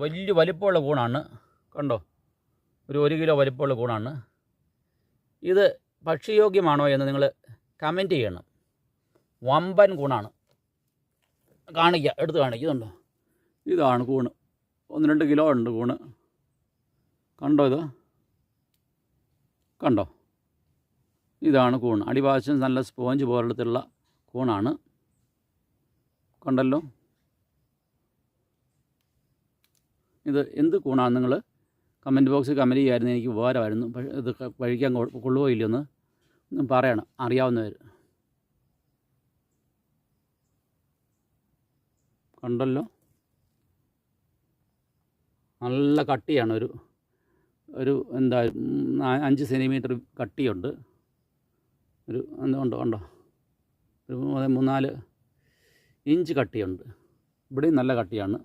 വലിയ വലിപ്പമുള്ള കൂണാണ്. കണ്ടോ, ഒരു 1 കിലോ വലിപ്പമുള്ള കൂണാണ്. ഇത് ഭക്ഷ്യയോഗ്യമാണോ എന്ന് നിങ്ങൾ കമൻറ്റ് ചെയ്യണം. വമ്പൻ കൂണാണ്. എടുത്ത് കാണിക്കുന്നുണ്ടോ? ഇതാണ് കൂണ്. 1-2 കിലോ ഉണ്ട് കൂണ്. കണ്ടോ, ഇത് കണ്ടോ, ഇതാണ് കൂണ്. അടിഭാഗം നല്ല സ്പോഞ്ച് പോലത്തുള്ള കൂണാണ്. കണ്ടല്ലോ, ഇത് എന്ത് കൂണാണ് നിങ്ങൾ കമൻറ്റ് ബോക്സിൽ കമൻറ്റ് ചെയ്യാമായിരുന്നു, എനിക്ക് ഉപകാരമായിരുന്നു. പക്ഷേ ഇത് കഴിക്കാൻ കൊള്ളുമോ ഇല്ലെന്ന് പറയണം അറിയാവുന്നവർ. കണ്ടല്ലോ, നല്ല കട്ടിയാണ്. ഒരു എന്താ 5 സെൻറ്റിമീറ്റർ കട്ടിയുണ്ട്. എന്തുകൊണ്ടോ കണ്ടോ, ഒരു 3-4 ഇഞ്ച് കട്ടിയുണ്ട്. ഇവിടെയും നല്ല കട്ടിയാണ്.